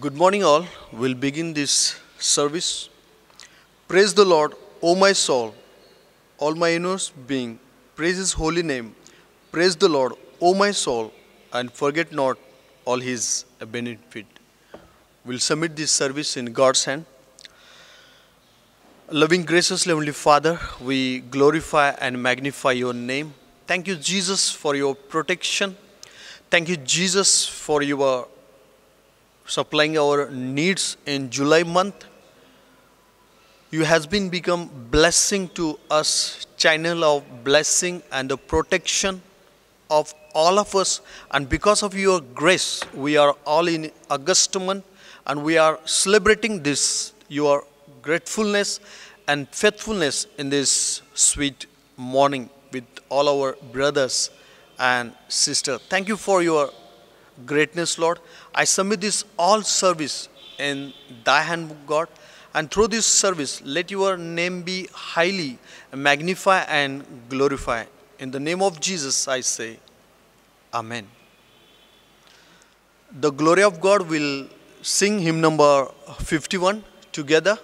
Good morning, all. We'll begin this service. Praise the Lord, O my soul, all my innermost being. Praise His holy name. Praise the Lord, O my soul, and forget not all His benefit. We'll submit this service in God's hand. Loving, gracious, Heavenly Father, we glorify and magnify Your name. Thank you, Jesus, for Your protection. Thank you, Jesus, for Your supplying our needs in July month. You has been become blessing to us, channel of blessing and the protection of all of us. And because of your grace, we are all in August month and we are celebrating this, your gratefulness and faithfulness in this sweet morning with all our brothers and sisters. Thank you for your greatness, Lord. I submit this all service in thy hand, God. And through this service, let your name be highly magnified and glorified. In the name of Jesus, I say, Amen. The glory of God will sing hymn number 51 together.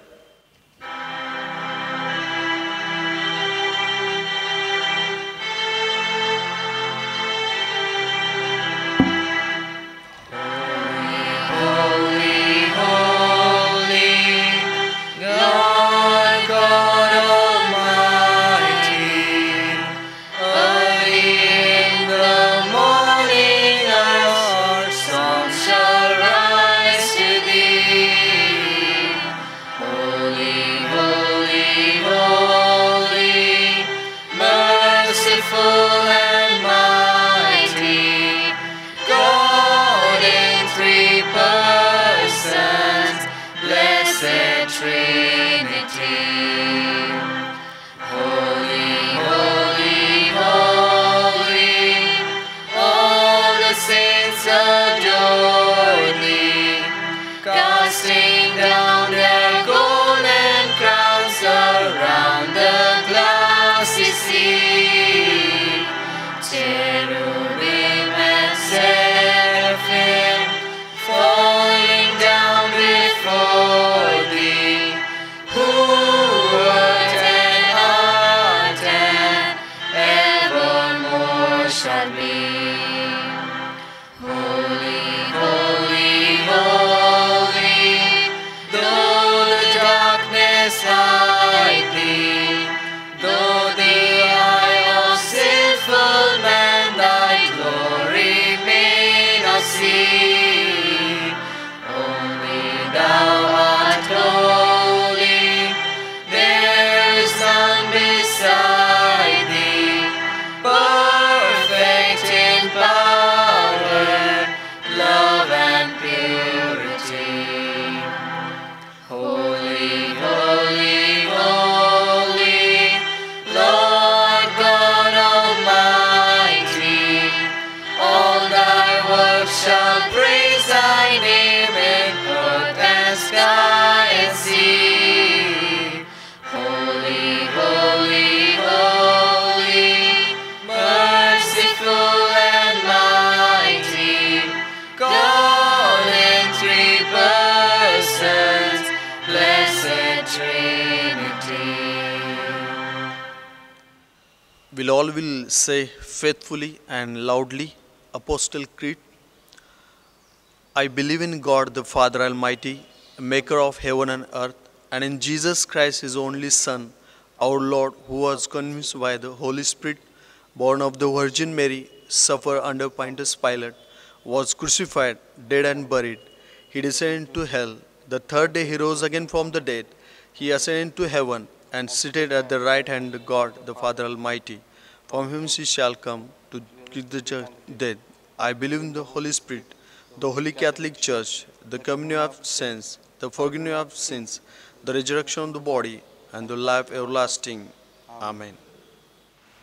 We'll all will say faithfully and loudly, Apostle Creed. I believe in God the Father Almighty, maker of heaven and earth, and in Jesus Christ, his only Son, our Lord, who was conceived by the Holy Spirit, born of the Virgin Mary, suffered under Pontius Pilate, was crucified, dead and buried. He descended to hell. The third day he rose again from the dead. He ascended to heaven and seated at the right hand of God the Father Almighty, from whom he shall come to give the dead. I believe in the Holy Spirit, the Holy Catholic Church, the communion of saints, the forgiveness of sins, the resurrection of the body, and the life everlasting. Amen.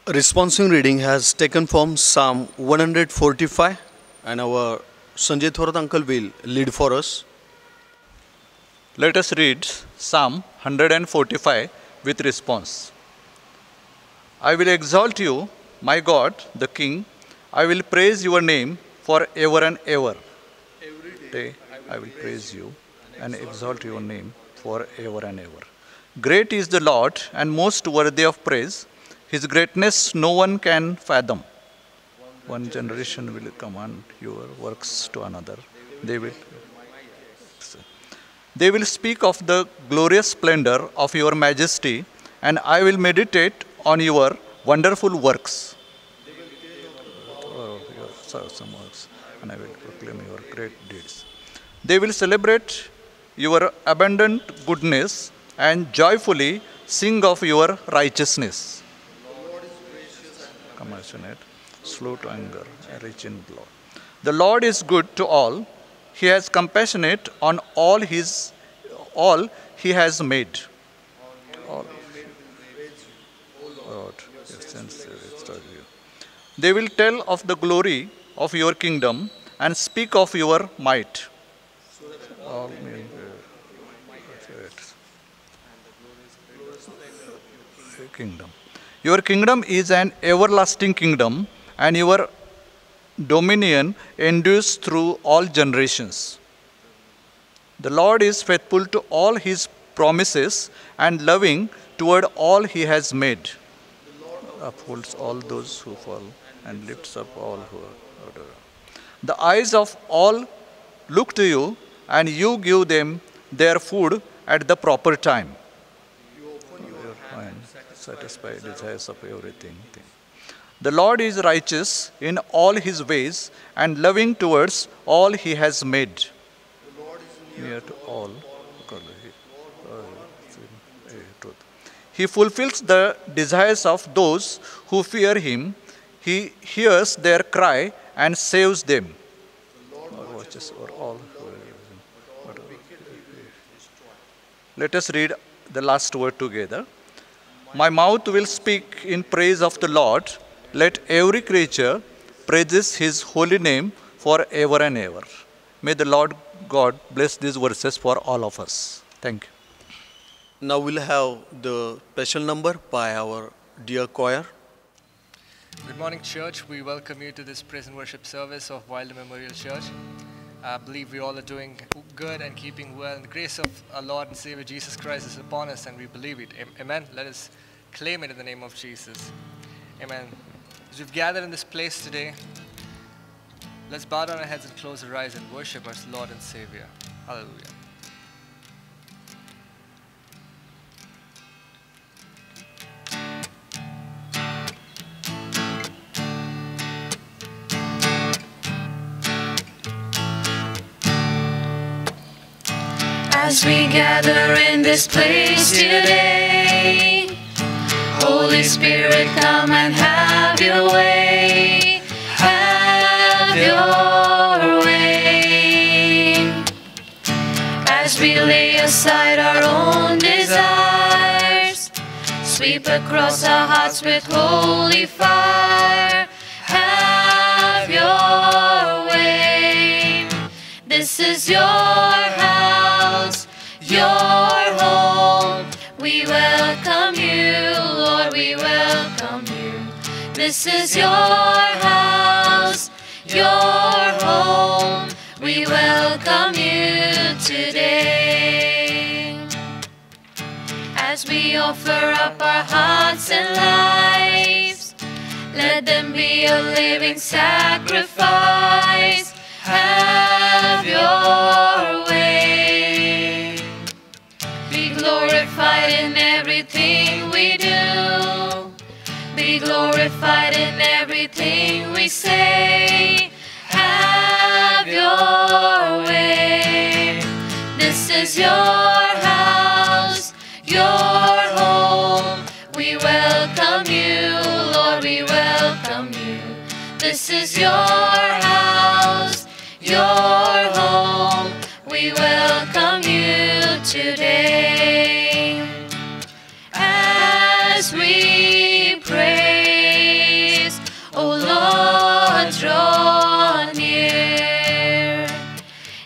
Responsive reading has taken from Psalm 145, and our Sanjay Thorat uncle will lead for us. Let us read Psalm 145 with response. I will exalt you, my God, the King. I will praise your name forever and ever. Every day I will praise you and exalt your name forever and ever. Great is the Lord and most worthy of praise. His greatness no one can fathom. One generation will command your works to another. They will speak of the glorious splendor of your majesty, and I will meditate on your wonderful works. Your awesome works, and I will proclaim your great deeds. They will celebrate your abundant goodness and joyfully sing of your righteousness. Compassionate, slow to anger, and rich in blood. The Lord is good to all. He has compassionate on all he has made. All. Lord, they will tell of the glory of your kingdom and speak of your might. All kingdom. Your kingdom is an everlasting kingdom, and your dominion endures through all generations. The Lord is faithful to all his promises and loving toward all he has made. Upholds all those who fall and lifts up all who are. The eyes of all look to you, and you give them their food at the proper time. Your mind satisfy desires of everything. The Lord is righteous in all his ways and loving towards all he has made. Near to all. He fulfills the desires of those who fear him. He hears their cry and saves them. Lord watches over all. Let us read the last word together. My mouth will speak in praise of the Lord. Let every creature praises his holy name forever and ever. May the Lord God bless these verses for all of us. Thank you. Now we'll have the special number by our dear choir. Good morning, church. We welcome you to this praise and worship service of Wilder Memorial Church. I believe we all are doing good and keeping well. And the grace of our Lord and Savior Jesus Christ is upon us, and we believe it. Amen. Let us claim it in the name of Jesus. Amen. As we've gathered in this place today, let's bow down our heads and close our eyes and worship our Lord and Savior. Hallelujah. As we gather in this place today, Holy Spirit, come and have your way. Have your way. As we lay aside our own desires, sweep across our hearts with holy fire. Have your way. This is your house, your home. We welcome you, Lord, we welcome you. This is your house, your home. We welcome you today. As we offer up our hearts and lives, let them be a living sacrifice. Have your way. Be glorified in everything we do. Be glorified in everything we say. Have your way. This is your house, your home. We welcome you, Lord, we welcome you. This is your house, your home. We welcome you today. As we praise, O Lord, draw near.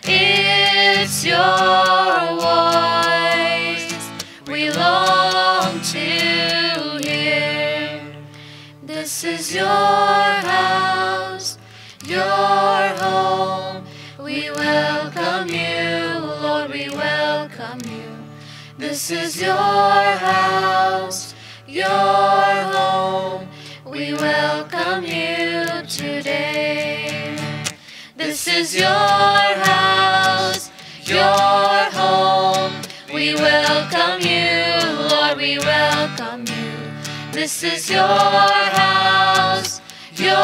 It's your voice we long to hear. This is your house, your home. We welcome you welcome you. This is your house, your home. We welcome you today. This is your house, your home. We welcome you, Lord, we welcome you. This is your house, your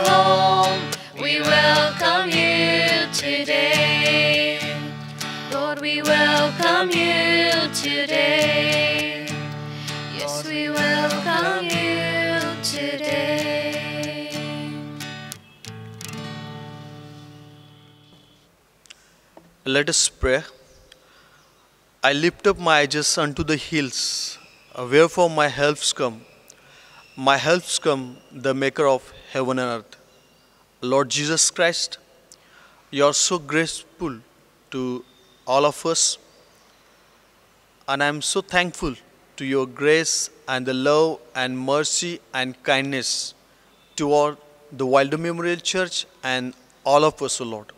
home. We welcome you today. Lord, we welcome you today. Yes, we welcome you today. Let us pray. I lift up my eyes unto the hills, wherefore my helps come. My helps come, the maker of heaven and earth. Lord Jesus Christ, you are so graceful to all of us, and I am so thankful to your grace and the love and mercy and kindness toward the Wilder Memorial Church and all of us, O Lord.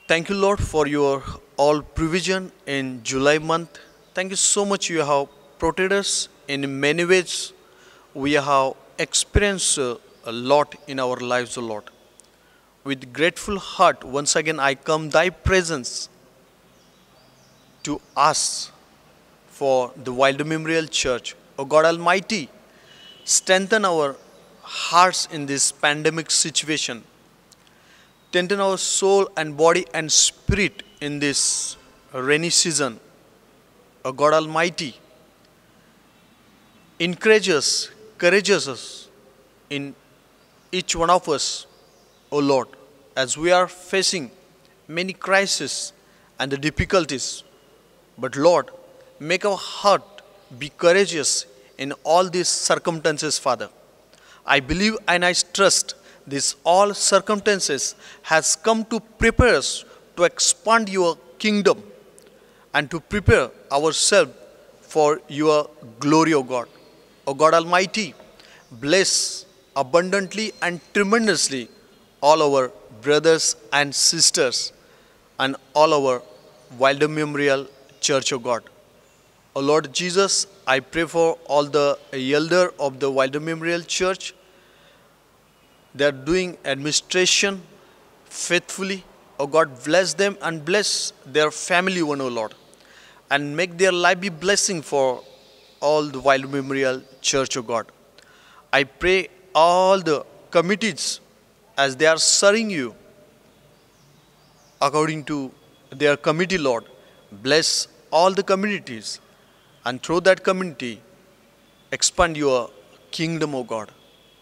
Thank you, Lord, for your all provision in July month. Thank you so much. You have protected us in many ways. We have experienced a lot in our lives, O Lord. With grateful heart, once again I come thy presence to ask for the Wilder Memorial Church. O God Almighty, strengthen our hearts in this pandemic situation. Strengthen our soul and body and spirit in this rainy season. O God Almighty, encourage us, courageous us in each one of us, O Lord, as we are facing many crises and the difficulties. But Lord, make our heart be courageous in all these circumstances, Father. I believe and I trust this all circumstances has come to prepare us to expand your kingdom and to prepare ourselves for your glory, O God. O God Almighty, bless abundantly and tremendously all our brothers and sisters and all our Wilder Memorial Church, O God. O Lord Jesus, I pray for all the elder of the Wilder Memorial Church. They are doing administration faithfully. O God, bless them and bless their family, one, O Lord, and make their life be blessing for all the Wilder Memorial Church, O God. I pray all the committees as they are serving you according to their committee, Lord. Bless all the communities and through that community expand your kingdom, O God.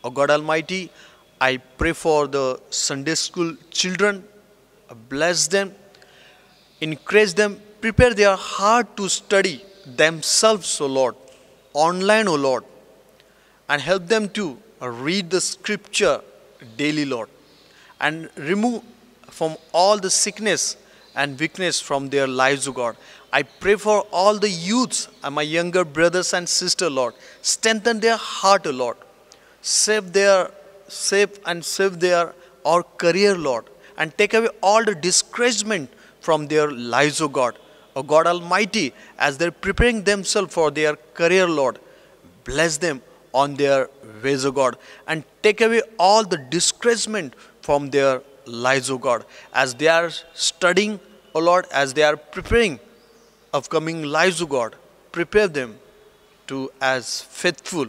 O God Almighty, I pray for the Sunday school children. Bless them, encourage them, prepare their heart to study themselves, O Lord, online, O Lord, and help them to read the scripture daily, Lord, and remove from all the sickness and weakness from their lives, O God. I pray for all the youths and my younger brothers and sisters, Lord. Strengthen their heart, O Lord. Save their our career, Lord, and take away all the discouragement from their lives, O God. O God Almighty, as they're preparing themselves for their career, Lord, bless them on their ways, O God, and take away all the discouragement from their lives, O God, as they are studying, O Lord, as they are preparing upcoming lives, O God. Prepare them to as faithful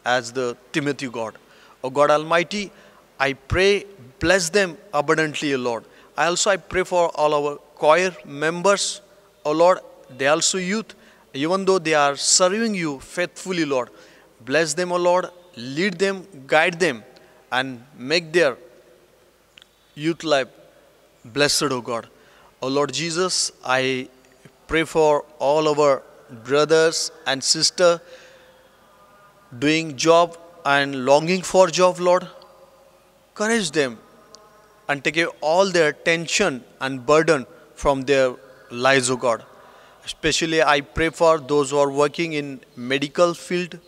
as the Timothy, God. O God Almighty, I pray, bless them abundantly, O Lord. I pray for all our choir members, O Lord. They also youth, even though they are serving you faithfully, Lord. Bless them, O Lord. Lead them, guide them, and make their youth life blessed, O God. O Lord Jesus, I pray for all our brothers and sisters doing job and longing for job, Lord. Encourage them and take away all their tension and burden from their lives, O God. Especially I pray for those who are working in medical field,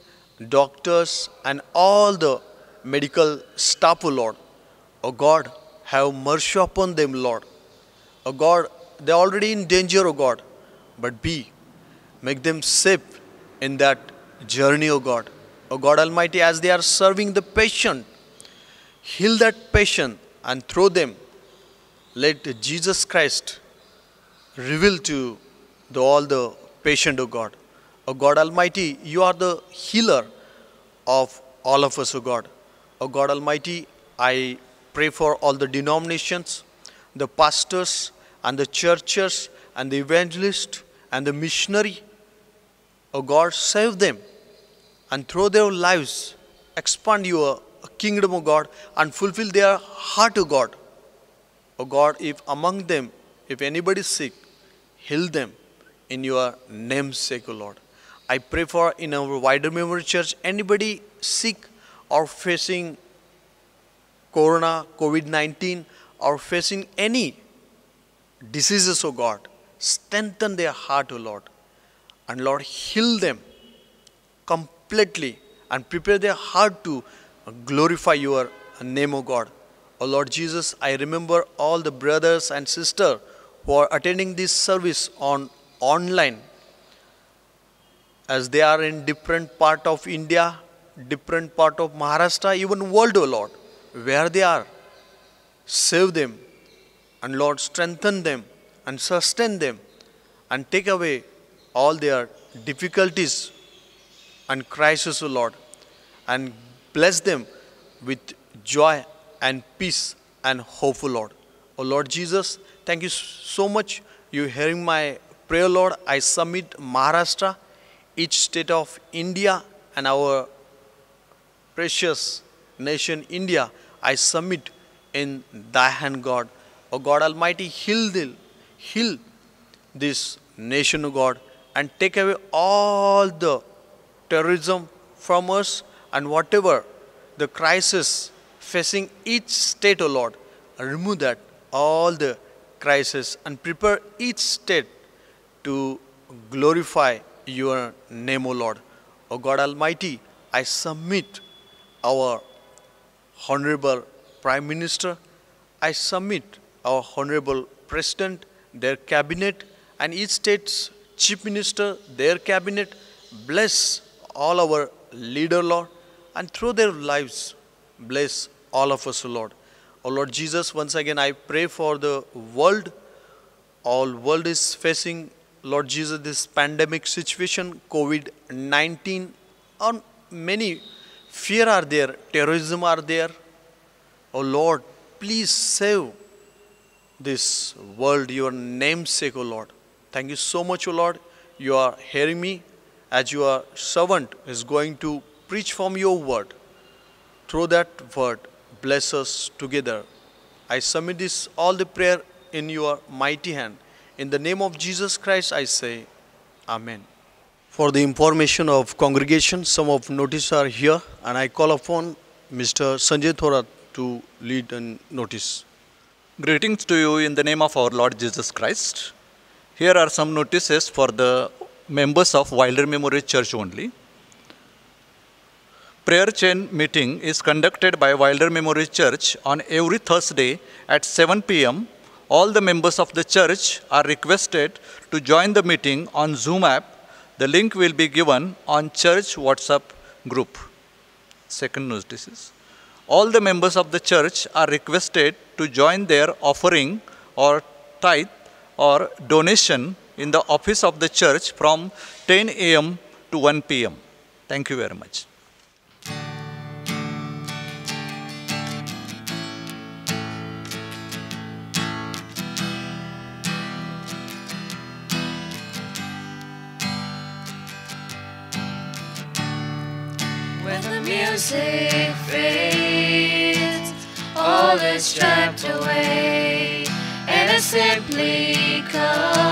doctors and all the medical staff, O Lord. O God, have mercy upon them, Lord. O God, they are already in danger, O God. but be. Make them safe in that journey, O God. O God Almighty, as they are serving the patient, heal that patient and through them, let Jesus Christ reveal to all the patient, O God. O God Almighty, you are the healer of all of us, O God. O God Almighty, I pray for all the denominations, the pastors and the churches and the evangelists and the missionary. O God, save them and through their lives expand your kingdom, O God, and fulfill their heart, O God. O God, if among them, if anybody is sick, heal them in your name's sake, O Lord. I pray for in our wider memory church, anybody sick or facing corona, COVID-19 or facing any diseases, O God, strengthen their heart, O Lord. And Lord, heal them completely and prepare their heart to glorify your name, O God. O Lord Jesus, I remember all the brothers and sisters who are attending this service online, as they are in different part of India, different part of Maharashtra, even world, O Lord, where they are. Save them and Lord, strengthen them and sustain them and take away all their difficulties and crisis, O Lord, and bless them with joy and peace and hope, O Lord. O Lord Jesus, thank you so much. You hearing my prayer, Lord. I submit Maharashtra, each state of India, and our precious nation India, I submit in thy hand, God. O God Almighty, heal this nation, O God, and take away all the terrorism from us and whatever the crisis facing each state, O Lord, remove that, all the crisis, and prepare each state to glorify your name, O Lord. O God Almighty, I submit our Honorable Prime Minister, I submit our Honorable President, their cabinet, and each state's Chief Minister, their cabinet. Bless all our leader, Lord, and through their lives, bless all of us, O Lord. O Lord Jesus, once again I pray for the world. All world is facing, Lord Jesus, this pandemic situation, COVID-19, and many fear are there, terrorism are there. O Lord, please save this world, your name's sake, O Lord. Thank you so much, O Lord. You are hearing me as your servant is going to preach from your word. Through that word, bless us together. I submit this all the prayer in your mighty hand. In the name of Jesus Christ, I say, Amen. For the information of congregation, some of notice are here, and I call upon Mr. Sanjay Thorat to lead and notice. Greetings to you in the name of our Lord Jesus Christ. Here are some notices for the members of Wilder Memorial Church only. Prayer chain meeting is conducted by Wilder Memorial Church on every Thursday at 7 p.m. All the members of the church are requested to join the meeting on Zoom app. The link will be given on church WhatsApp group. Second notice is, all the members of the church are requested to join their offering or tithe or donation in the office of the church from 10 a.m. to 1 p.m. Thank you very much. When the music fades, all is stripped away, and I simply come,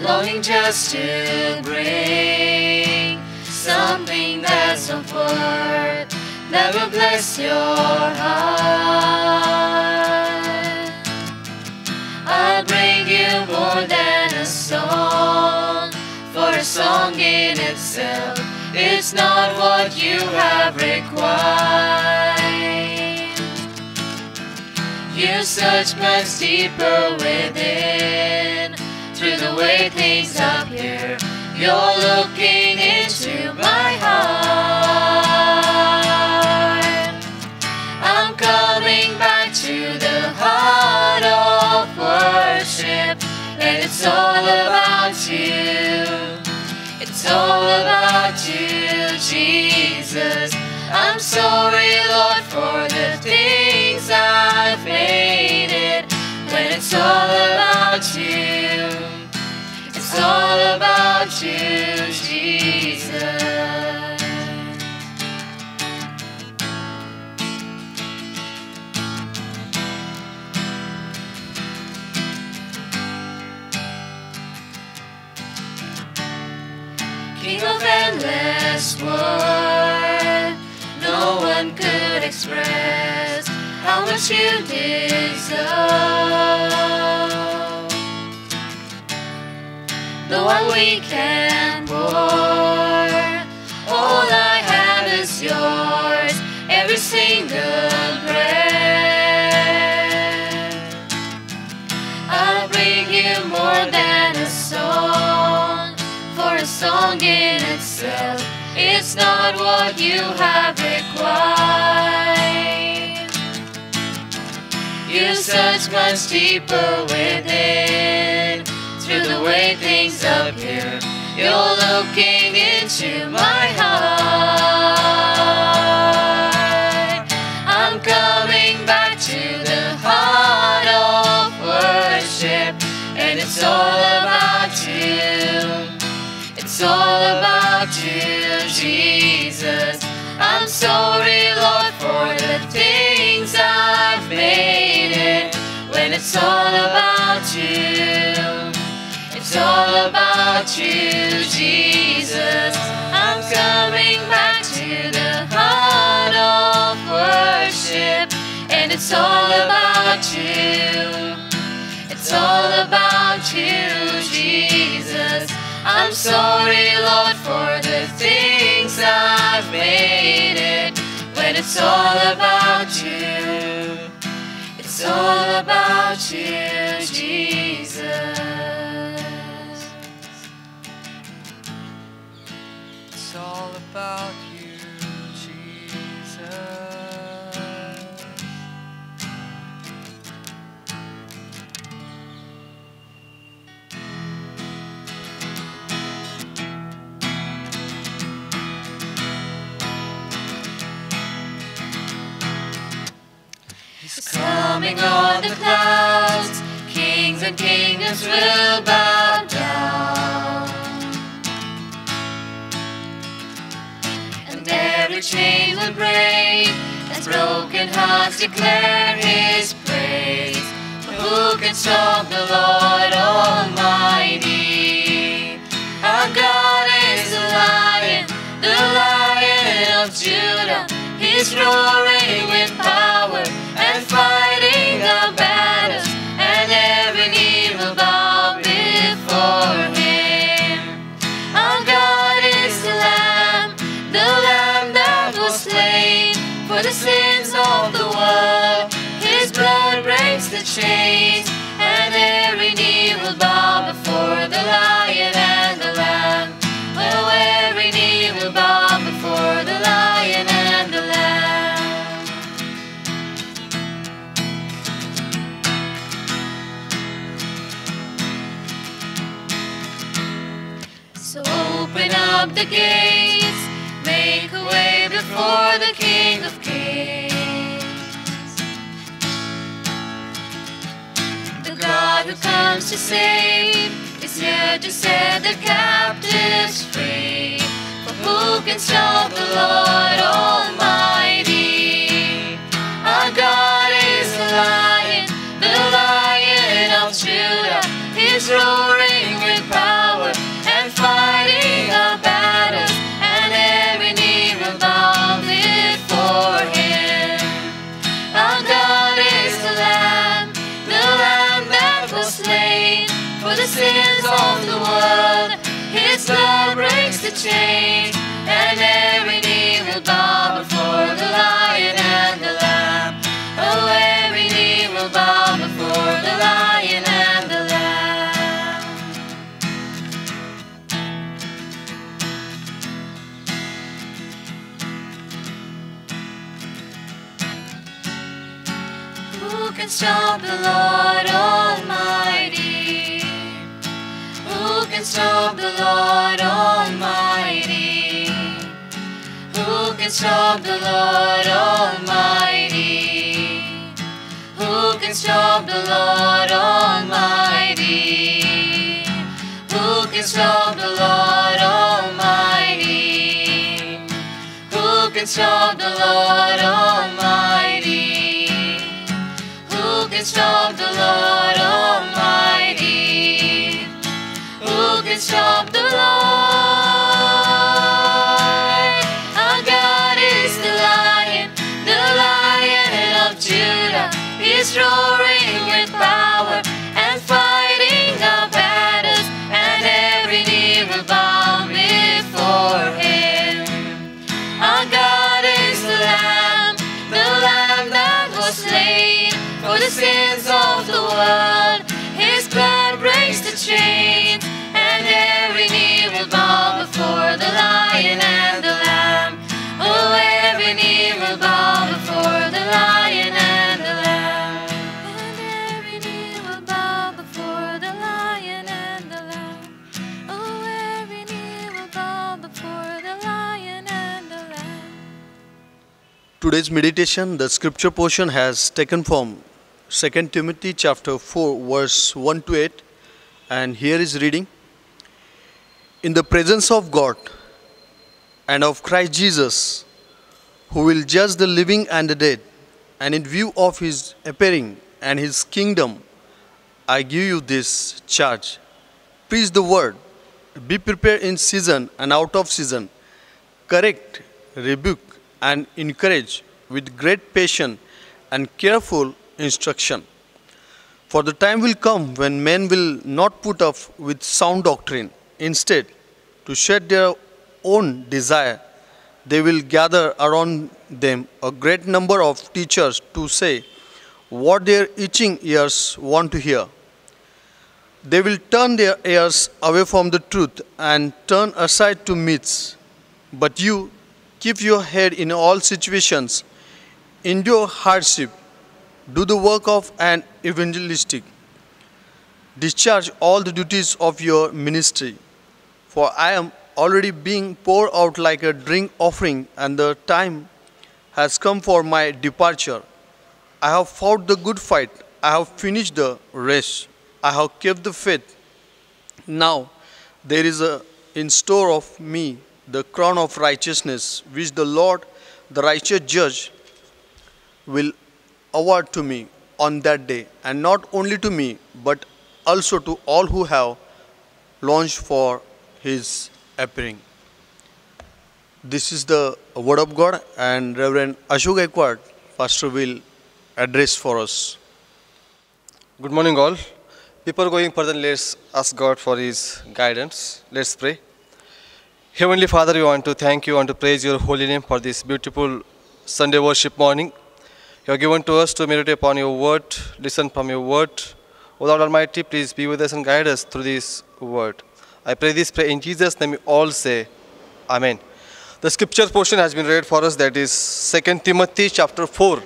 longing just to bring something that's of worth that will bless your heart. I'll bring you more than a song, for a song in itself, it's not what you have required. You You search much deeper within. Through the way things appear, you're looking into my heart. I'm coming back to the heart of worship, and it's all about you. It's all about you, Jesus. I'm sorry, Lord, for the things I've made it. When it's all about you, it's all about you, Jesus. King of endless worth, no one could express how much you deserve. Though I'm weak and poor, all I have is yours, every single breath. I'll bring you more than a song, for a song in itself, it's not what you have required. You search much deeper within. Through the way things appear, you're looking into my heart. I'm coming back to the heart of worship, and it's all about you. It's all about you, Jesus. I'm sorry, Lord, for the things I've made it. When it's all about you, it's all about you, Jesus. I'm coming back to the heart of worship, and it's all about you. It's all about you, Jesus. I'm sorry, Lord, for the things I've made it. When it's all about you, it's all about you, Jesus. It's all about you, Jesus. He's coming on the clouds, kings and kingdoms will bow down, and every chain will break, as broken hearts declare His praise. For who can stop the Lord Almighty? Our God is the Lion of Judah. He's roaring with power and fighting our battles, and every knee will bow before Him. Our God is the Lamb that was slain for the sins of the world. His blood breaks the chains, and every knee will bow before the Lion and the Lamb. Oh, every knee will bow before the Lion and the Lamb. So open up the gates, make a way before the King of Kings. The God who comes to save is here to set the captives free. For who can stop the Lord Almighty? Our God is the Lion of Judah. He's roaring with power and fighting our battles, and every knee will bow before Him. Our God is the Lamb that was slain for the sins of the world. His blood breaks the chains, and every knee will bow before the Lion and the Lamb. Oh, every knee will bow can stop the Lord Almighty? Who can stop the Lord Almighty? Who can stop the Lord Almighty? Who can stop the Lord Almighty? Who can stop the Lord Almighty? Who can stop the Lord Almighty? Who can stop the Lord Almighty? Who can stop the Lord? Our God is the Lion of Judah. He's roaring with power and fighting our battles, and every knee will bow before Him. Our God is the Lamb that was slain for the sins of the world. His blood breaks the chains, and every knee will bow before the Lion and the Lamb. Oh, every knee will bow before the Lion and the Lamb. And every knee will bow before the Lion and the Lamb. Oh, every knee will bow before the Lion and the Lamb. Today's meditation, the scripture portion has taken from 2 Timothy chapter 4 verse 1 to 8, and here is reading. In the presence of God and of Christ Jesus, who will judge the living and the dead, and in view of His appearing and His kingdom, I give you this charge. Preach the word, be prepared in season and out of season, correct, rebuke, and encourage with great patience and careful instruction. For the time will come when men will not put up with sound doctrine. Instead, to shed their own desire, they will gather around them a great number of teachers to say what their itching ears want to hear. They will turn their ears away from the truth and turn aside to myths. But you keep your head in all situations, endure hardship, do the work of an evangelistic, discharge all the duties of your ministry. For I am already being poured out like a drink offering, and the time has come for my departure. I have fought the good fight, I have finished the race, I have kept the faith. Now there is in store of me the crown of righteousness, which the Lord, the righteous judge, will award to me on that day, and not only to me, but also to all who have longed for His appearing. This is the word of God, and Reverend Ashok Gaikwad, Pastor, will address for us. Good morning, all. Before going further, let's ask God for His guidance. Let's pray. Heavenly Father, we want to thank you and to praise your holy name for this beautiful Sunday worship morning. You have given to us to meditate upon your word, listen from your word. O Lord Almighty, please be with us and guide us through this word. I pray this prayer in Jesus' name. We all say, Amen. The scripture portion has been read for us, that is 2 Timothy chapter 4,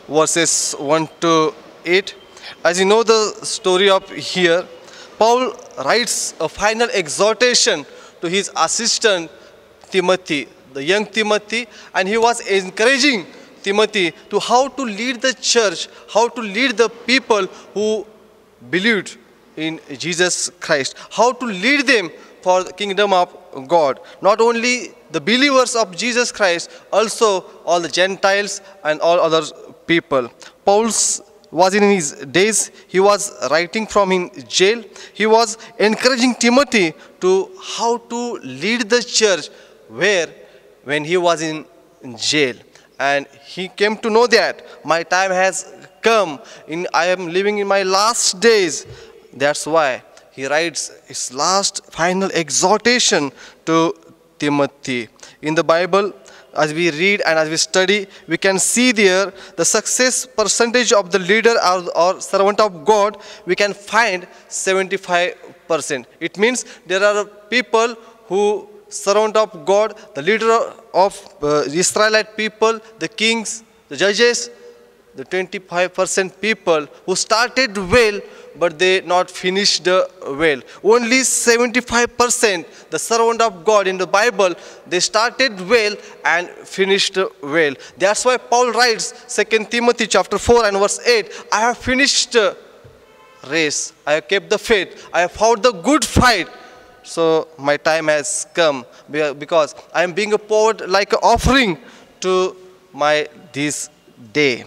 verses 1 to 8. As you know the story up here, Paul writes a final exhortation to his assistant Timothy, the young Timothy, and he was encouraging Timothy to how to lead the church, how to lead the people who believed in Jesus Christ, how to lead them for the kingdom of God. Not only the believers of Jesus Christ, also all the Gentiles and all other people. Paul was in his days, he was writing from in jail. He was encouraging Timothy to how to lead the church when he was in jail. And he came to know that my time has come, I am living in my last days. That's why he writes his last final exhortation to Timothy. In the Bible, as we read and as we study, we can see there the success percentage of the leader or servant of God, we can find 75%. It means there are people who servant of God, the leader of Israelite people, the kings, the judges, the 25% people who started well, but they not finished well. Only 75%, the servant of God in the Bible, they started well and finished well. That's why Paul writes, 2 Timothy chapter 4 and verse 8, I have finished race, I have kept the faith, I have fought the good fight. So my time has come, because I am being poured like an offering to my this day.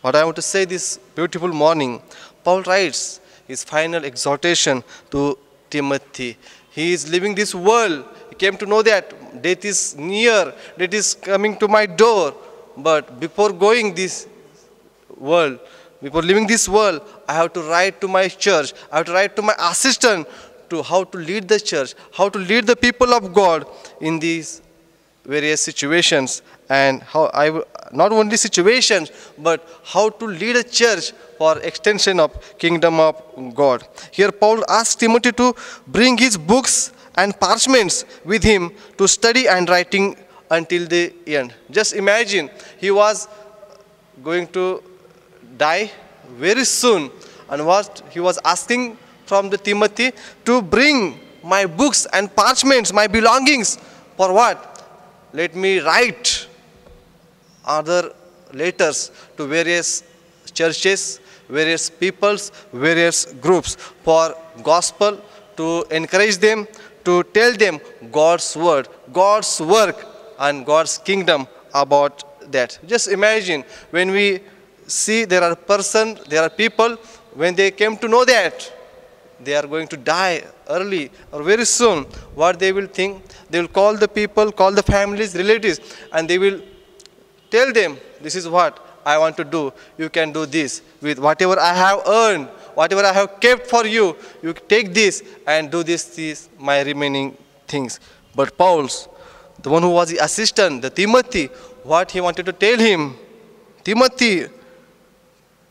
What I want to say this beautiful morning, Paul writes his final exhortation to Timothy. He is leaving this world. He came to know that death is near, death is coming to my door. But before going this world, before leaving this world, I have to write to my church, I have to write to my assistant to how to lead the church, how to lead the people of God in these various situations, and how not only situations, but how to lead a church for extension of kingdom of God. Here Paul asks Timothy to bring his books and parchments with him to study and writing until the end. Just imagine, he was going to die very soon, and what he was asking from the Timothy to bring my books and parchments, my belongings. For what? Let me write other letters to various churches, various peoples, various groups for gospel, to encourage them, to tell them God's word, God's work and God's kingdom about that. Just imagine, when we see there are people, when they came to know that they are going to die early or very soon, what they will think? They will call the people, call the families, relatives, and they will tell them, this is what I want to do. You can do this with whatever I have earned, whatever I have kept for you. You take this and do this my remaining things. But Paul's, the one who was the assistant, the Timothy, what he wanted to tell him, Timothy,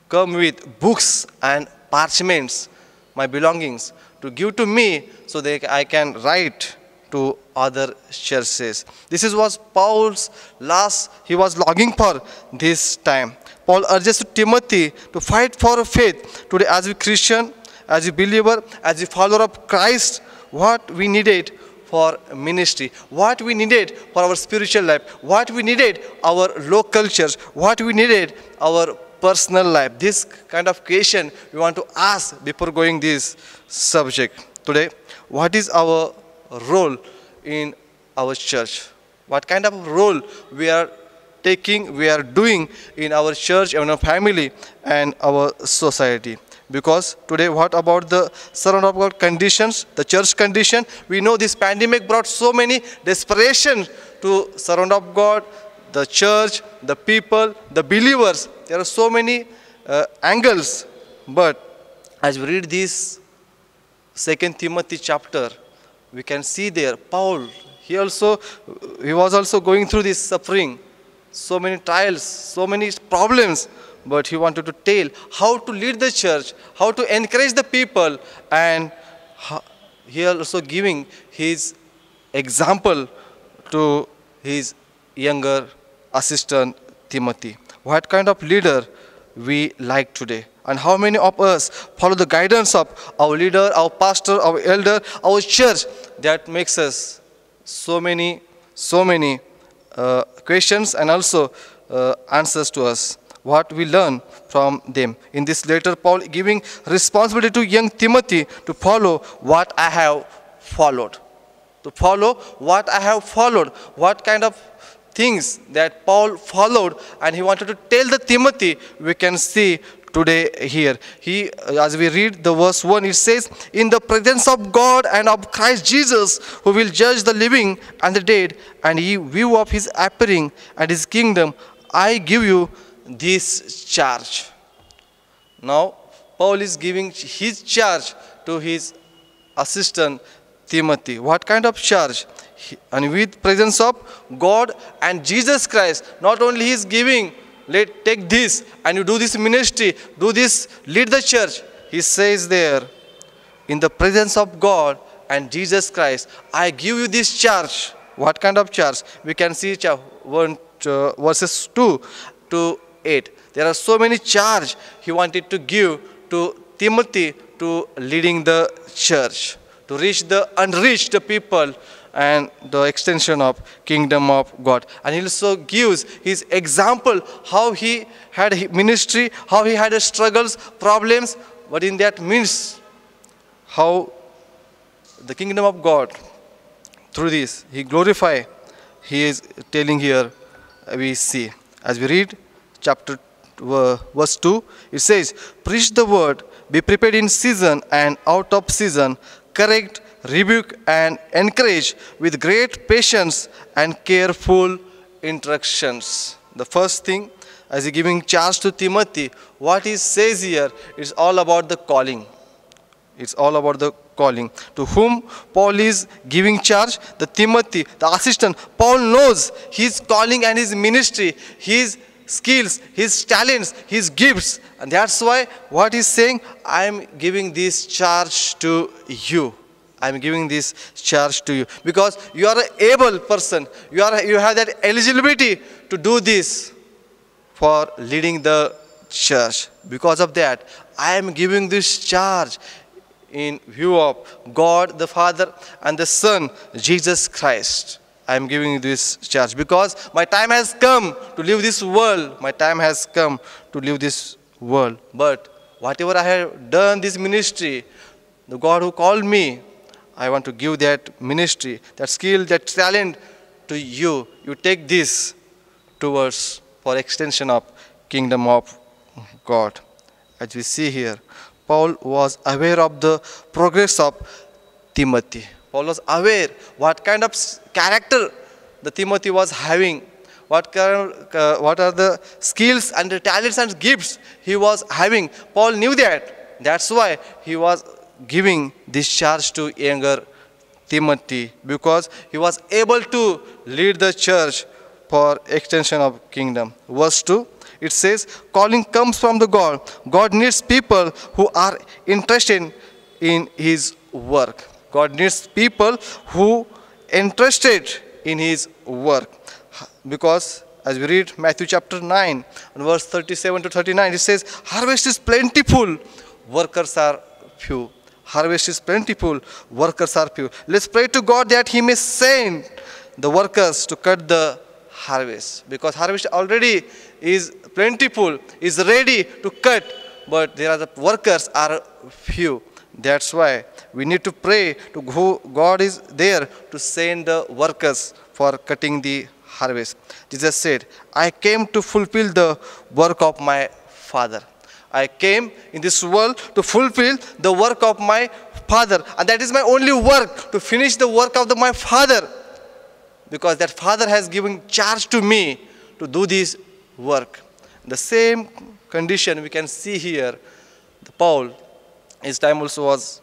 come with books and parchments, my belongings, to give to me so that I can write to other churches. This was Paul's last, he was longing for this time. Paul urges Timothy to fight for faith. Today, as a Christian, as a believer, as a follower of Christ, what we needed for ministry, what we needed for our spiritual life, what we needed our local church, what we needed our personal life. This kind of question we want to ask before going this subject today. What is our role in our church? What kind of role we are taking, we are doing in our church, in our family and our society? Because today, what about the servant of God conditions, the church condition? We know this pandemic brought so many desperation to servant of God, the church, the people, the believers. There are so many angles. But as we read this 2 Timothy chapter, we can see there, Paul, he was also going through this suffering, so many trials, so many problems, but he wanted to tell how to lead the church, how to encourage the people, and he also giving his example to his younger assistant Timothy. What kind of leader we like today? And how many of us follow the guidance of our leader, our pastor, our elder, our church? That makes us so many questions and also answers to us. What we learn from them. In this letter, Paul giving responsibility to young Timothy to follow what I have followed. To follow what I have followed. What kind of things that Paul followed, and he wanted to tell the Timothy, we can see today here. As we read the verse 1, it says, in the presence of God and of Christ Jesus, who will judge the living and the dead, and in view of his appearing and his kingdom, I give you this charge. Now, Paul is giving his charge to his assistant Timothy. What kind of charge? And with presence of God and Jesus Christ, not only he is giving, take this and you do this ministry, do this, lead the church. He says there, in the presence of God and Jesus Christ, I give you this charge. What kind of charge? We can see verses 2, to 8. There are so many charge he wanted to give to Timothy to leading the church, to reach the unreached people and the extension of kingdom of God. And he also gives his example how he had ministry, how he had struggles, problems, but in that means how the kingdom of God, through this, he glorify, he is telling here, we see. As we read chapter verse 2, it says, preach the word, be prepared in season and out of season, correct, rebuke and encourage with great patience and careful instructions. The first thing, as he giving charge to Timothy, what he says here is all about the calling. It's all about the calling. To whom Paul is giving charge? The Timothy, the assistant. Paul knows his calling and his ministry, his skills, his talents, his gifts. And that's why what he's saying, I am giving this charge to you. I am giving this charge to you. Because you are an able person. You have that eligibility to do this for leading the church. Because of that, I am giving this charge in view of God the Father and the Son, Jesus Christ. I am giving you this charge because my time has come to leave this world. My time has come to leave this world. But whatever I have done this ministry, the God who called me, I want to give that ministry, that skill, that talent to you. You take this towards for extension of kingdom of God. As we see here, Paul was aware of the progress of Timothy. Paul was aware what kind of character the Timothy was having, what are the skills and the talents and gifts he was having. Paul knew that. That's why he was giving this charge to younger Timothy, because he was able to lead the church for extension of kingdom. Verse 2. It says, calling comes from the God. God needs people who are interested in his work. God needs people who interested in his work. Because as we read Matthew chapter 9 and verse 37 to 39, it says, harvest is plentiful, workers are few. Harvest is plentiful, workers are few. Let's pray to God that he may send the workers to cut the harvest, because harvest already is plentiful, is ready to cut, but there are the workers are few. That's why we need to pray to who God is there to send the workers for cutting the harvest. Jesus said, I came to fulfill the work of my Father. I came in this world to fulfill the work of my Father, and that is my only work, to finish the work of my Father. Because that Father has given charge to me to do this work. The same condition we can see here. Paul, his time also was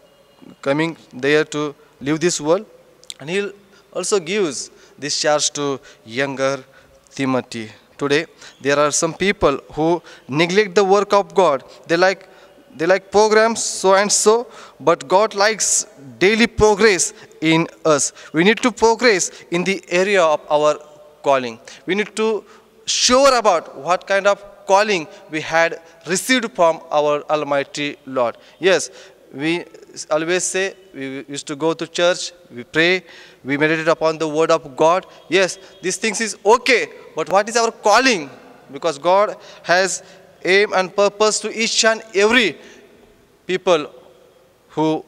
coming there to leave this world. And he also gives this charge to younger Timothy. Today, there are some people who neglect the work of God. They like programs, so and so, but God likes daily progress in us. We need to progress in the area of our calling. We need to sure about what kind of calling we had received from our Almighty Lord. Yes, we always say we used to go to church, we pray, we meditate upon the word of God. Yes, these things is okay, but what is our calling? Because God has aim and purpose to each and every people who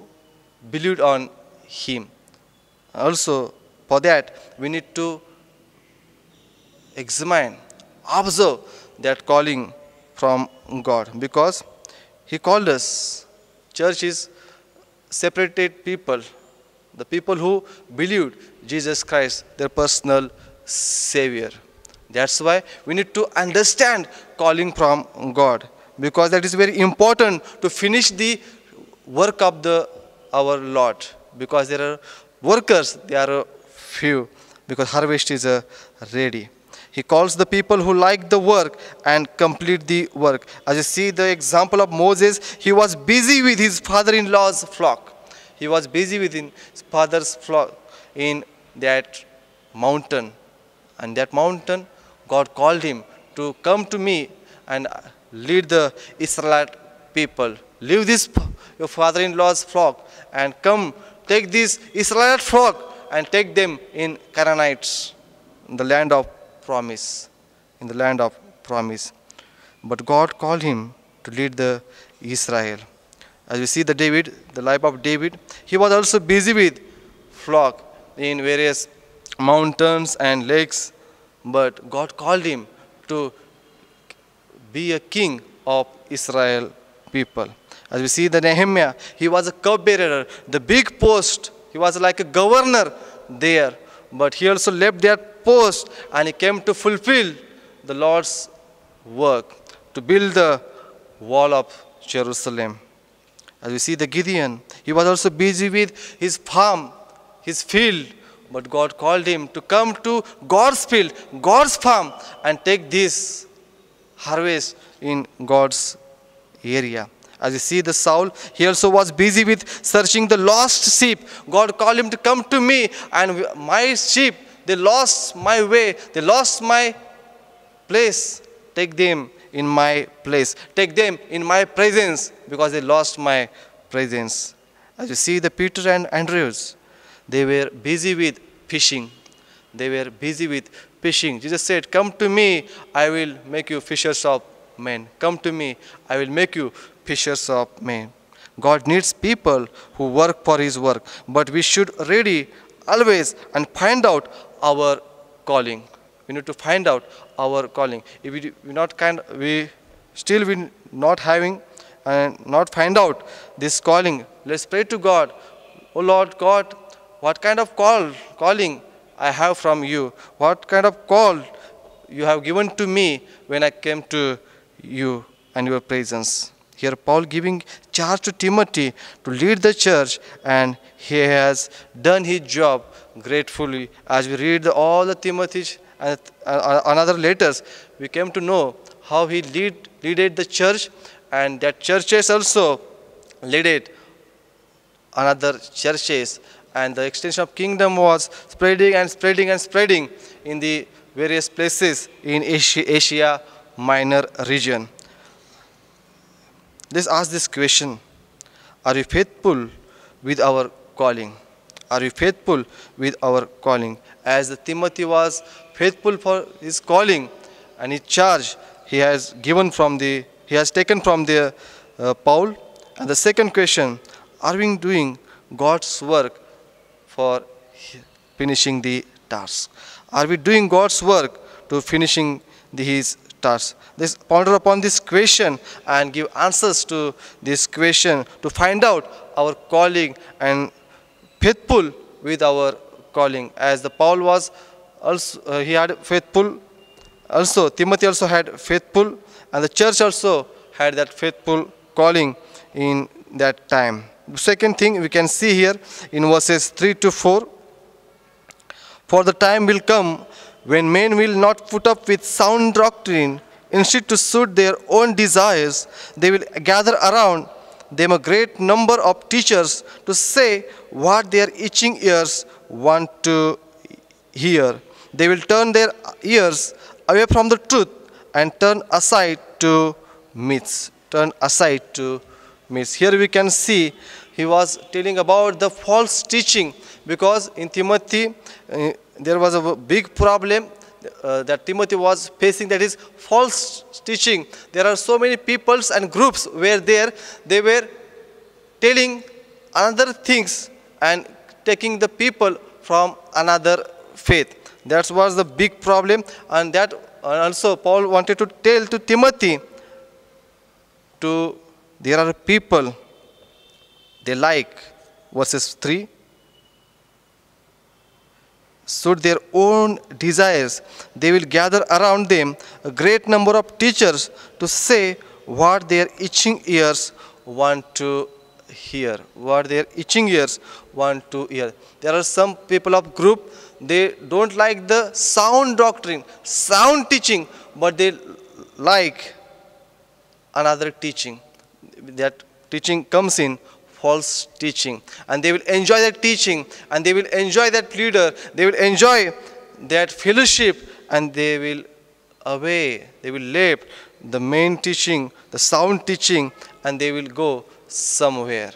believed on him. Also, for that, we need to examine, observe that calling from God, because he called us. Church is separated people, the people who believed Jesus Christ, their personal Savior. That's why we need to understand calling from God, because that is very important to finish the work of our Lord. Because there are workers, they are few, because harvest is ready. He calls the people who like the work and complete the work. As you see the example of Moses, he was busy with his father-in-law's flock. He was busy with his father's flock in that mountain. And that mountain, God called him to come to me and lead the Israelite people. Leave this your father-in-law's flock and come take this Israelite flock and take them in Canaanites, in the land of promise. In the land of promise. But God called him to lead the Israel. As we see the life of David, he was also busy with flock in various mountains and lakes, but God called him to be a king of Israel people. As we see the Nehemiah, he was a cupbearer, the big post. He was like a governor there, but he also left that post and he came to fulfill the Lord's work, to build the wall of Jerusalem. As we see the Gideon, he was also busy with his farm, his field, but God called him to come to God's field, God's farm, and take this harvest in God's area. As you see the Saul, he also was busy with searching the lost sheep. God called him to come to me, and my sheep, they lost my way, they lost my place. Take them in my place. Take them in my presence, because they lost my presence. As you see the Peter and Andrews, they were busy with fishing. They were busy with fishing. Jesus said, come to me, I will make you fishers of men. Come to me, I will make you fishers of men. God needs people who work for his work, but we should ready always and find out our calling. We need to find out our calling. If we still not having and not find out this calling, let's pray to God. Oh Lord God, what kind of calling I have from you? What kind of call you have given to me when I came to you and your presence? Here Paul giving charge to Timothy to lead the church, and he has done his job gratefully. As we read all the Timothy and another letters, we came to know how he leaded the church, and that churches also leaded another churches, and the extension of kingdom was spreading and spreading and spreading in the various places in Asia Minor region. Let's ask this question: are we faithful with our calling? Are we faithful with our calling? As Timothy was faithful for his calling and his charge, he has taken from the Paul. And the second question: are we doing God's work for finishing the task? Are we doing God's work to finishing his task? Let's ponder upon this question and give answers to this question to find out our calling and faithful with our calling. As the Paul was also, he had faithful. Also, Timothy also had faithful, and the church also had that faithful calling in that time. The second thing we can see here in verses 3 to 4. For the time will come when men will not put up with sound doctrine. Instead, to suit their own desires, they will gather around them a great number of teachers to say what their itching ears want to hear. They will turn their ears away from the truth and turn aside to myths. Turn aside to myths. Here we can see he was telling about the false teaching, because in Timothy there was a big problem that Timothy was facing, that is false teaching. There are so many peoples and groups where they were telling another things and taking the people from another faith. That was the big problem, and that also Paul wanted to tell to Timothy, there are people, they like, verses 3, suit their own desires. They will gather around them a great number of teachers to say what their itching ears want to hear. What their itching ears want to hear. There are some people of group, they don't like the sound doctrine, sound teaching, but they like another teaching. That teaching comes in false teaching, and they will enjoy that teaching, and they will enjoy that leader, they will enjoy that fellowship, and they will the main teaching, the sound teaching, and they will go somewhere.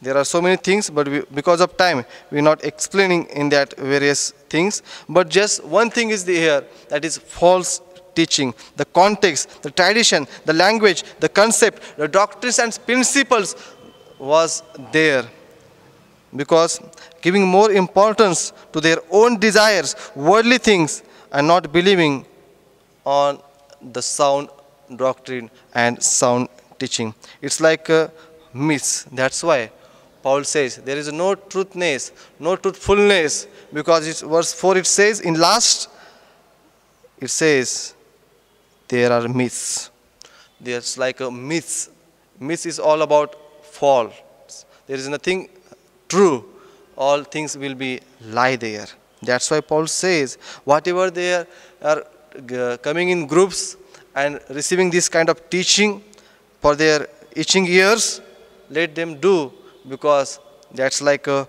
There are so many things, but because of time, we are not explaining in that various things. But just one thing is here, that is false teaching. The context, the tradition, the language, the concept, the doctrines and principles was there. Because giving more importance to their own desires, worldly things, and not believing on the sound doctrine and sound teaching. It's like a myth. That's why Paul says there is no truthness, no truthfulness, because it's verse 4 it says, in last, it says, there are myths. There's like a myth. Myth is all about false. There is nothing true. All things will be lie there. That's why Paul says, whatever they are coming in groups and receiving this kind of teaching for their itching ears, let them do, because that's like a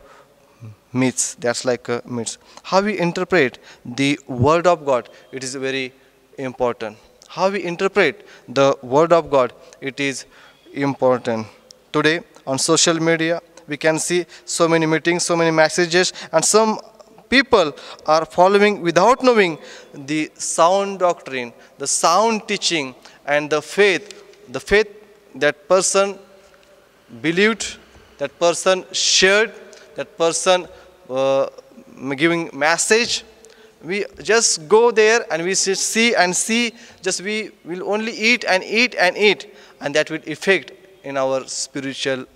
myth. That's like a myth. How we interpret the word of God, it is very important. How we interpret the word of God, it is important. Today on social media, we can see so many meetings, so many messages, and some people are following without knowing the sound doctrine, the sound teaching, and the faith that person believed, that person shared, that person giving message. We just go there and we see, just we will only eat and eat and eat, and that will affect in our spiritual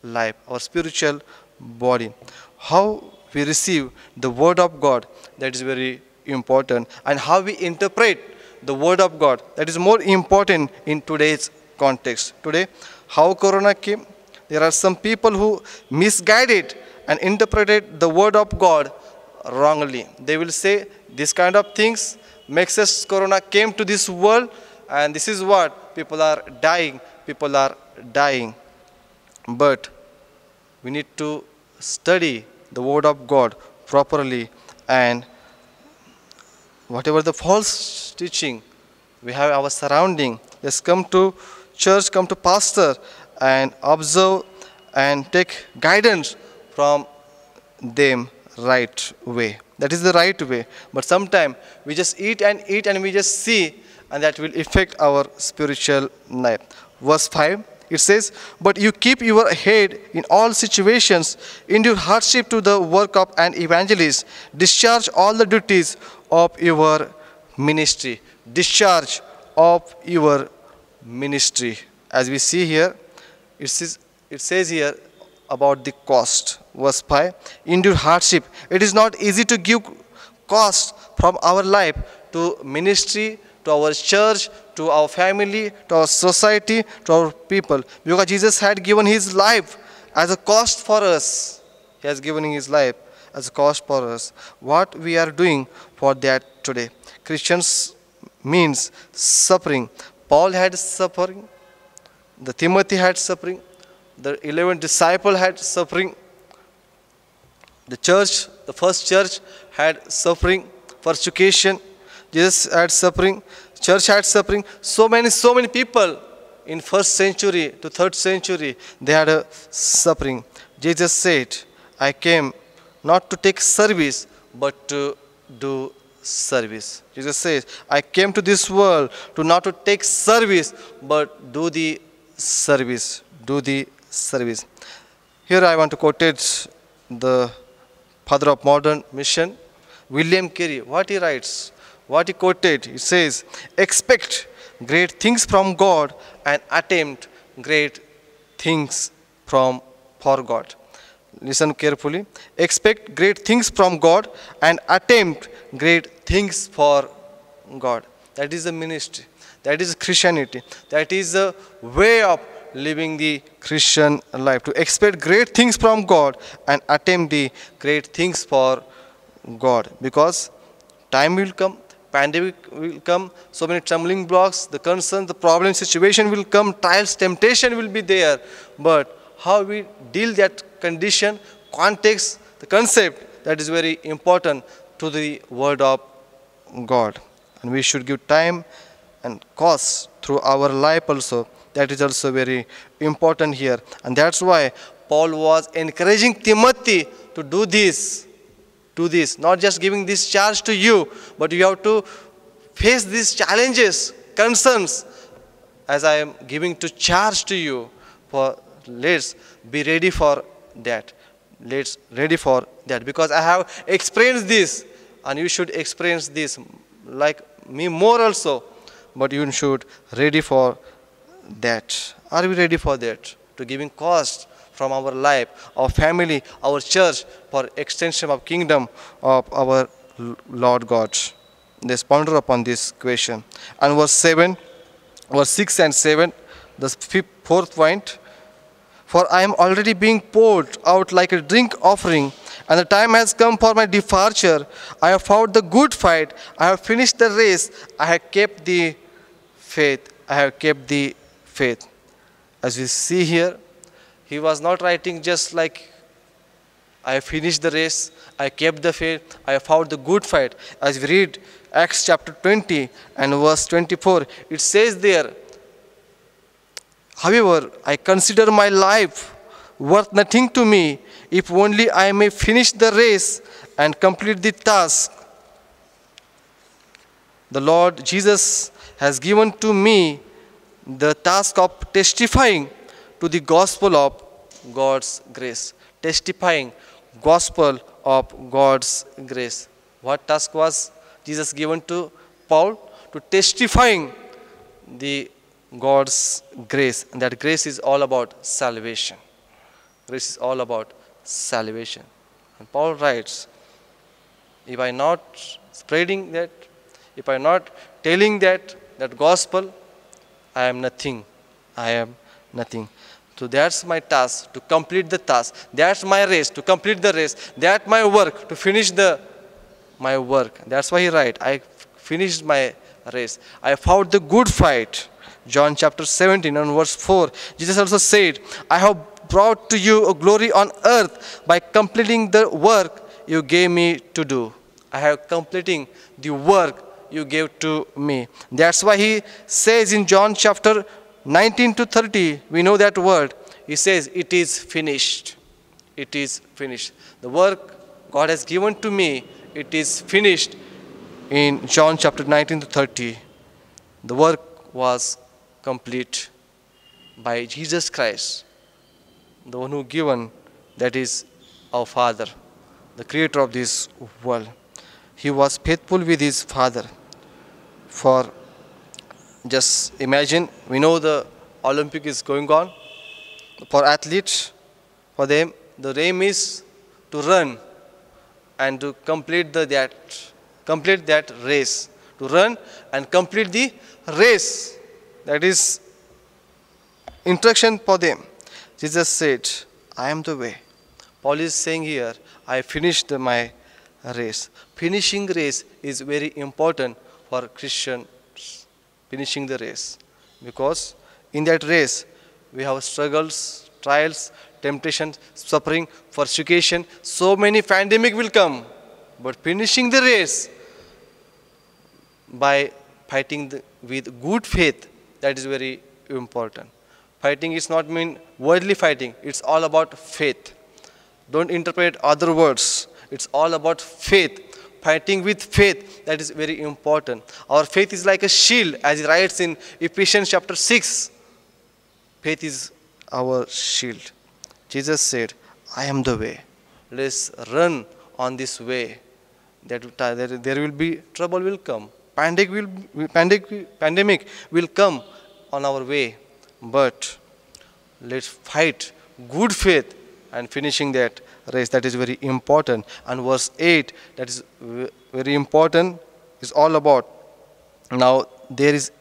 life, our spiritual body. How we receive the word of God, that is very important, and how we interpret the word of God, that is more important in today's context. Today, how Corona came, there are some people who misguided and interpreted the word of God wrongly. They will say this kind of things makes us Corona came to this world, and this is what people are dying. People are dying. But we need to study the word of God properly, and whatever the false teaching we have our surrounding, let's come to church, come to pastor, and observe and take guidance from them right way. That is the right way. But sometimes we just eat and we just see, and that will affect our spiritual life. Verse 5, it says, but you keep your head in all situations, endure hardship to the work of an evangelist, discharge all the duties of your ministry. Discharge of your ministry. As we see here, it says here about the cost. Verse 5, endure hardship. It is not easy to give cost from our life to ministry, to our church, to our family, to our society, to our people. Because Jesus had given his life as a cost for us. He has given his life as a cost for us. What we are doing for that today? Christians means suffering. Paul had suffering. The Timothy had suffering. The 11 disciples had suffering. The church, the first church had suffering, persecution. Jesus had suffering. Church had suffering. So many people in first century to third century, they had a suffering. Jesus said, I came not to take service, but to do service. Jesus says, I came to this world to not to take service, but do the service. Do the service. Here I want to quote the father of modern mission, William Carey. What he writes, what he quoted, he says, expect great things from God and attempt great things for God. Listen carefully. Expect great things from God and attempt great things for God. That is the ministry. That is Christianity. That is the way of living the Christian life. To expect great things from God and attempt the great things for God. Because time will come, pandemic will come, so many stumbling blocks, the concern, the problem, situation will come, trials, temptation will be there. But how we deal that condition, context, the concept, that is very important to the word of God. And we should give time and costs through our life also. That is also very important here. And that's why Paul was encouraging Timothy to do this. Do this. Not just giving this charge to you, but you have to face these challenges, concerns, as I am giving to charge to you. For let's be ready for that. Let's ready for that. Because I have experienced this, and you should experience this like me more also. But you should ready for that. Are we ready for that? To giving cost from our life, our family, our church, for extension of kingdom of our Lord God. Let's ponder upon this question. And verse 6 and 7, the fourth point. For I am already being poured out like a drink offering, and the time has come for my departure. I have fought the good fight. I have finished the race. I have kept the faith. I have kept the faith. As we see here, he was not writing just like, I have finished the race, I kept the faith, I have fought the good fight. As we read Acts chapter 20 and verse 24, it says there, however, I consider my life worth nothing to me, if only I may finish the race and complete the task the Lord Jesus has given to me, the task of testifying to the gospel of God's grace. Testifying gospel of God's grace. What task was Jesus given to Paul? To testifying the God's grace. And that grace is all about salvation. Grace is all about salvation. And Paul writes, if I not spreading that, if I not telling that gospel, I am nothing. I am nothing. So that's my task, to complete the task. That's my race, to complete the race. That's my work, to finish my work. That's why he writes, I finished my race. I fought the good fight. John chapter 17 and verse 4. Jesus also said, I have brought to you a glory on earth by completing the work you gave me to do. I have completing the work you gave to me. That's why he says in John chapter 19 to 30, we know that word. He says, it is finished. It is finished. The work God has given to me, it is finished. In John chapter 19 to 30, the work was complete by Jesus Christ, the one who given, that is our Father, the creator of this world. He was faithful with his Father. For just imagine, we know the Olympic is going on. For athletes, for them, the aim is to run and to complete that race. To run and complete the race. That is instruction for them. Jesus said, I am the way. Paul is saying here, I finished my race. Finishing race is very important for Christians. Finishing the race. Because in that race, we have struggles, trials, temptations, suffering, persecution. So many pandemic will come. But finishing the race by fighting with good faith, that is very important. Fighting is not mean worldly fighting. It's all about faith. Don't interpret other words. It's all about faith. Fighting with faith, that is very important. Our faith is like a shield, as he writes in Ephesians chapter 6. Faith is our shield. Jesus said, I am the way. Let's run on this way. That there will be trouble will come. Pandemic will come on our way. But let's fight good faith and finishing that race. That is very important. And verse 8, that is very important, is all about, now there is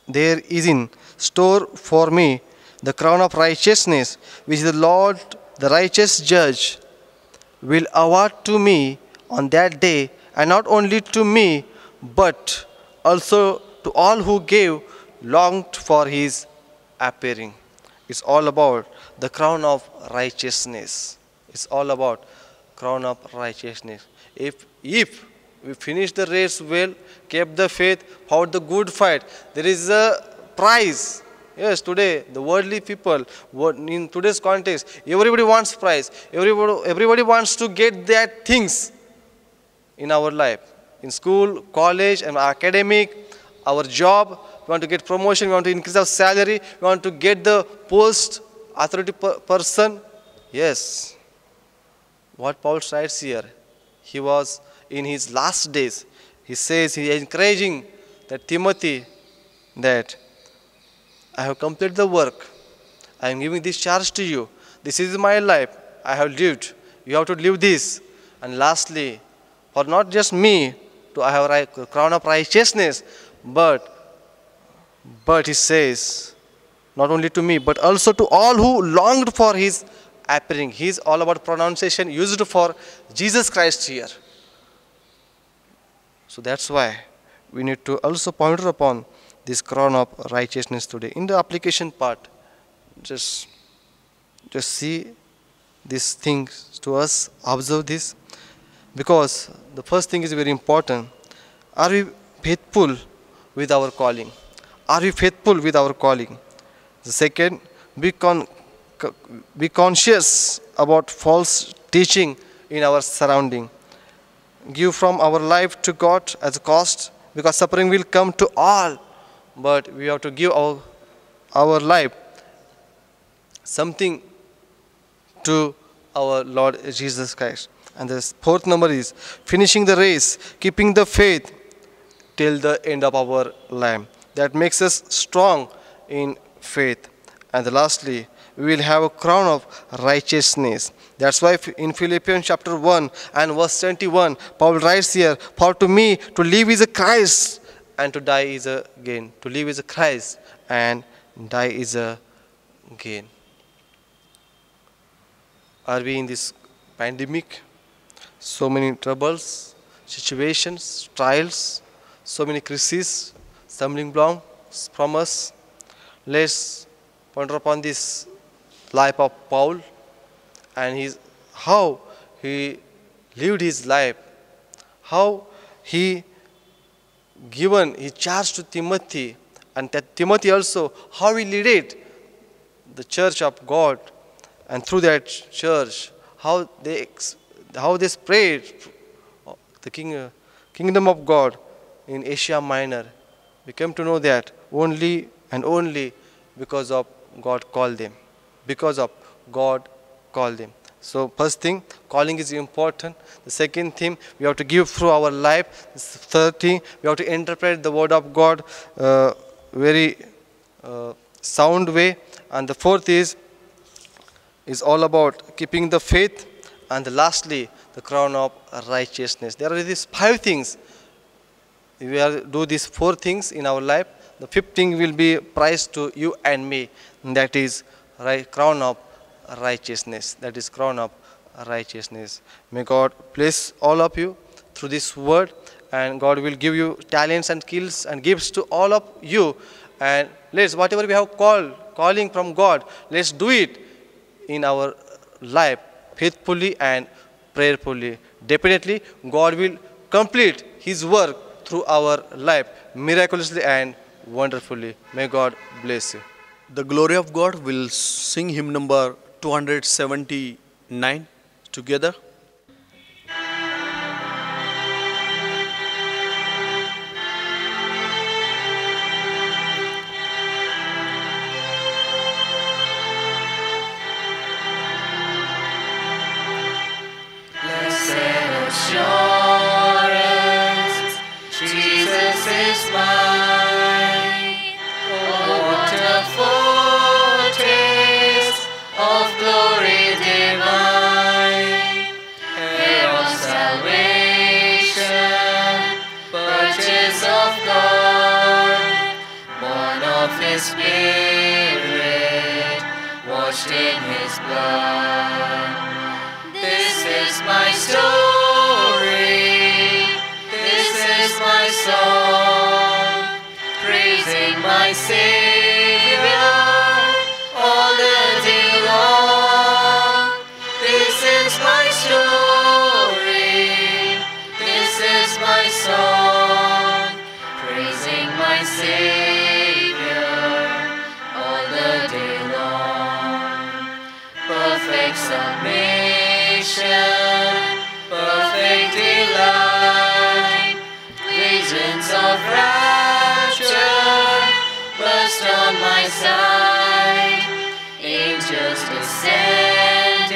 in store for me the crown of righteousness, which the Lord, the righteous judge, will award to me on that day, and not only to me, but also to all who gave longed for his appearing. It's all about the crown of righteousness. It's all about crown of righteousness. If We finished the race well, kept the faith, fought the good fight. There is a prize. Yes, today, the worldly people, in today's context, everybody wants prize. Everybody wants to get that things in our life. In school, college, and academic, our job, we want to get promotion, we want to increase our salary, we want to get the post, authority person. Yes. What Paul writes here, he was in his last days. He says, he is encouraging that Timothy, that I have completed the work. I am giving this charge to you. This is my life. I have lived. You have to live this. And lastly, for not just me, to I have a crown of righteousness, but he says, not only to me, but also to all who longed for his appearing. He is all about pronunciation used for Jesus Christ here. So that's why we need to also ponder upon this crown of righteousness today. In the application part, just see these things to us, observe this, because the first thing is very important. Are we faithful with our calling? Are we faithful with our calling? The second, be conscious about false teaching in our surrounding. Give from our life to God as a cost, because suffering will come to all. But we have to give our life something to our Lord Jesus Christ. And the fourth number is finishing the race, keeping the faith till the end of our life. That makes us strong in faith. And lastly, we will have a crown of righteousness. That's why in Philippians chapter 1 and verse 21, Paul writes here, for to me to live is a Christ, and to die is a gain. To live is a Christ, and die is a gain. Are we in this pandemic? So many troubles, situations, trials, so many crises, stumbling blocks from us. Let's ponder upon this life of Paul and how he lived his life, how he given his charge to Timothy, and that Timothy also, how he led the church of God, and through that church, how they spread the kingdom of God in Asia Minor. We came to know that only and only because of God called them. Because of God called them. So first thing, calling is important. The second thing, we have to give through our life. The third thing, we have to interpret the word of God very sound way. And the fourth is all about keeping the faith. And lastly, the crown of righteousness. There are these 5 things. If we do these 4 things in our life, the 5th thing will be prized to you and me. And that is crown of righteousness. That is crown of righteousness. May God bless all of you through this word, and God will give you talents and skills and gifts to all of you. And let's, whatever we have calling from God, let's do it in our life faithfully and prayerfully. Definitely, God will complete His work through our life miraculously and wonderfully. May God bless you. The glory of God will sing hymn number 279 together. Assurance, Jesus is mine. Oh, what a foretaste of glory divine. Heir of salvation, purchase of God, born of His Spirit, washed in His blood. This is my story, this is my song, praising my Savior all the day long. This is my story, this is my Savior all the day long. Perfect submission, perfect delight, visions of rapture burst on my sight. Angels descending,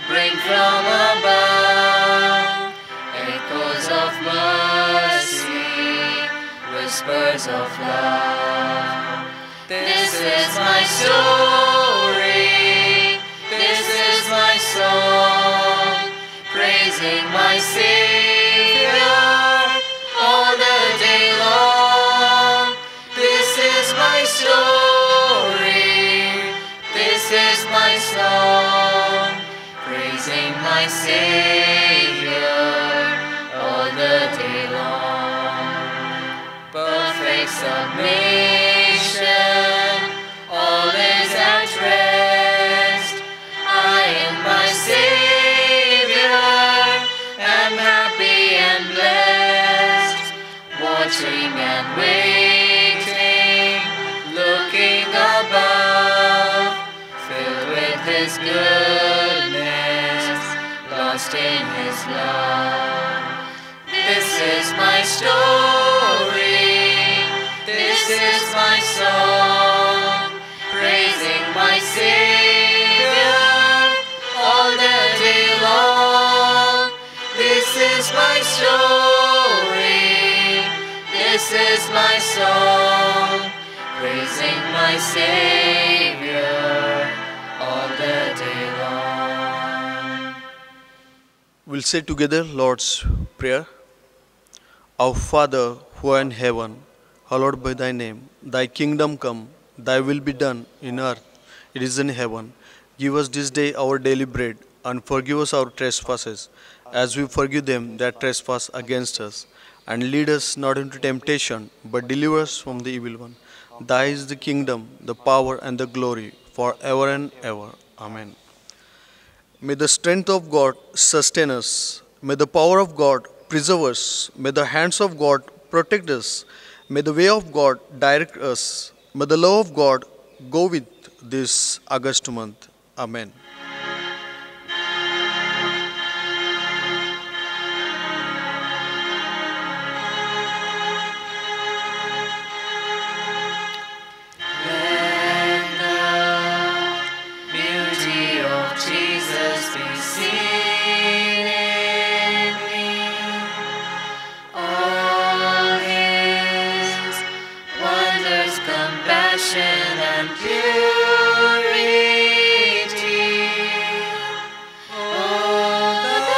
bring from above echoes of mercy, whispers of love. This is my story, this is my song, praising my Savior all the day long. This is my story, this is my song, praising my Savior all the day long. Perfect submission, all is at rest. I in my Savior am happy and blessed, watching and waiting, looking above, filled with His goodness, lost in His love. This is my story, this is my song, praising my Savior all the day long. This is my story, this is my song, praising my Savior all the day long. We'll say together Lord's Prayer. Our Father, who art in heaven, hallowed be thy name. Thy kingdom come, thy will be done in earth. It is in heaven. Give us this day our daily bread, and forgive us our trespasses, as we forgive them that trespass against us. And lead us not into temptation, but deliver us from the evil one. Thy is the kingdom, the power, and the glory, forever and ever. Amen. May the strength of God sustain us. May the power of God preserve us. May the hands of God protect us. May the way of God direct us. May the love of God go with this August month. Amen. Let the beauty of Jesus be seen in me. All His wonders, compassion, and purity. Oh, the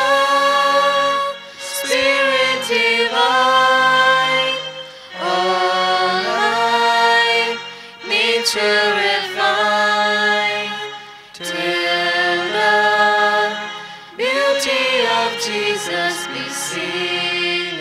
Spirit divine, all life nature refine, till the beauty of Jesus be seen